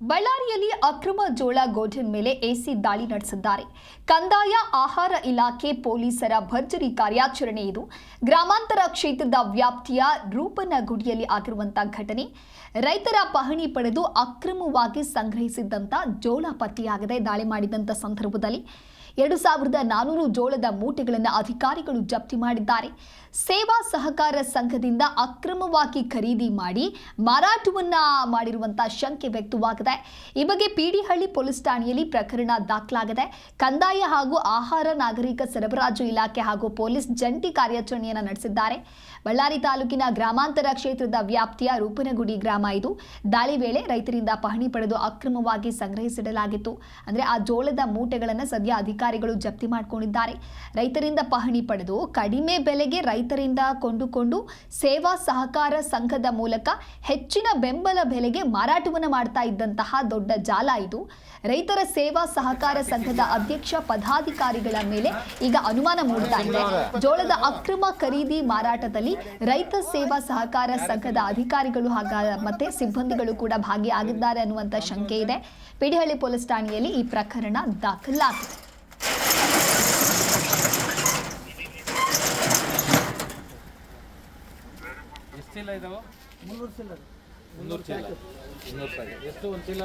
ಬಳ್ಳಾರಿಯಲ್ಲಿ ಅಕ್ರಮ ಜೋಳ ಗೋಡನ್ ಮೇಲೆ ಎಸಿ ದಾಳಿ ನಡೆಸಿದ್ದಾರೆ. ಕಂದಾಯ ಆಹಾರ ಇಲಾಖೆ ಪೊಲೀಸರ ಭರ್ಜರಿ ಕಾರ್ಯಾಚರಣೆ ಇದು. ಗ್ರಾಮಾಂತರ ಕ್ಷೇತ್ರದ ವ್ಯಾಪ್ತಿಯ ರೂಪನಗುಡಿಯಲ್ಲಿ ಆಗಿರುವಂತಹ ಘಟನೆ. ರೈತರ ಪಹಣಿ ಪಡೆದು ಅಕ್ರಮವಾಗಿ ಸಂಗ್ರಹಿಸಿದ್ದಂತ ಜೋಳ ಪತ್ತೆಯಾಗದೆ ದಾಳಿ ಮಾಡಿದಂತ ಸಂದರ್ಭದಲ್ಲಿ 2400 ಜೋಳದ ಮೂಟೆಗಳನ್ನು ಅಧಿಕಾರಿಗಳು ಜಪ್ತಿ ಮಾಡಿದ್ದಾರೆ. ಸೇವಾ ಸಹಕಾರ ಸಂಘದಿಂದ ಅಕ್ರಮವಾಗಿ ಖರೀದಿ ಮಾಡಿ ಮಾರಾಟವನ್ನ ಮಾಡಿರುವಂತಹ ಶಂಕೆ ವ್ಯಕ್ತವಾಗಿದೆ. ಈ ಬಗ್ಗೆ ಪಿಡಿಹಳ್ಳಿ ಪೊಲೀಸ್ ಠಾಣೆಯಲ್ಲಿ ಪ್ರಕರಣ ದಾಖಲಾಗಿದೆ. ಕಂದಾಯ ಹಾಗೂ ಆಹಾರ ನಾಗರಿಕ ಸರಬರಾಜು ಇಲಾಖೆ ಹಾಗೂ ಪೊಲೀಸ್ ಜಂಟಿ ಕಾರ್ಯಾಚರಣೆಯನ್ನು ನಡೆಸಿದ್ದಾರೆ. ಬಳ್ಳಾರಿ ತಾಲೂಕಿನ ಗ್ರಾಮಾಂತರ ಕ್ಷೇತ್ರದ ವ್ಯಾಪ್ತಿಯ ರೂಪನಗುಡಿ ಗ್ರಾಮ ಇದು. ದಾಳಿ ವೇಳೆ ರೈತರಿಂದ ಪಹಣಿ ಪಡೆದು ಅಕ್ರಮವಾಗಿ ಸಂಗ್ರಹಿಸಿಡಲಾಗಿತ್ತು. ಅಂದ್ರೆ ಆ ಜೋಳದ ಮೂಟೆಗಳನ್ನು ಸದ್ಯ ಅಧಿಕಾರಿಗಳು ಜಪ್ತಿ ಮಾಡಿಕೊಂಡಿದ್ದಾರೆ. ರೈತರಿಂದ ಪಹಣಿ ಪಡೆದು ಕಡಿಮೆ ಬೆಲೆಗೆ ರೈತರಿಂದ ಕೊಂಡುಕೊಂಡು ಸೇವಾ ಸಹಕಾರ ಸಂಘದ ಮೂಲಕ ಹೆಚ್ಚಿನ ಬೆಂಬಲ ಬೆಲೆಗೆ ಮಾರಾಟವನ್ನು ಮಾಡ್ತಾ ಇದ್ದಂತಹ ದೊಡ್ಡ ಜಾಲ ಇದು. ರೈತರ ಸೇವಾ ಸಹಕಾರ ಸಂಘದ ಅಧ್ಯಕ್ಷ ಪದಾಧಿಕಾರಿಗಳ ಮೇಲೆ ಈಗ ಅನುಮಾನ ಮೂಡ್ತಾ ಇದೆ. ಜೋಳದ ಅಕ್ರಮ ಖರೀದಿ ಮಾರಾಟದಲ್ಲಿ ರೈತ ಸೇವಾ ಸಹಕಾರ ಸಂಘದ ಅಧಿಕಾರಿಗಳು ಮತ್ತೆ ಸಿಬ್ಬಂದಿಗಳು ಕೂಡ ಭಾಗಿಯಾಗಿದ್ದಾರೆ ಅನ್ನುವಂತ ಶಂಕೆ ಇದೆ. ಪಿಡಿಹಳ್ಳಿ ಪೊಲೀಸ್ ಠಾಣೆಯಲ್ಲಿ ಈ ಪ್ರಕರಣ ದಾಖಲಾಗಿದೆ. ಚೀಲ ಇದಾವೆ 300 ಚೀಲ 300 ಚೀಲ 300 ಚೀಲ ಎಷ್ಟು ಒಂದು ಚೀಲ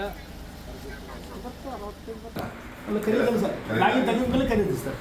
ಅಲ್ಲ ಖರೀದಿ ಸರ್ ಗಾಡಿ ತೆಗೆದ ಮೇಲೆ ಖರೀದಿ ಸರ್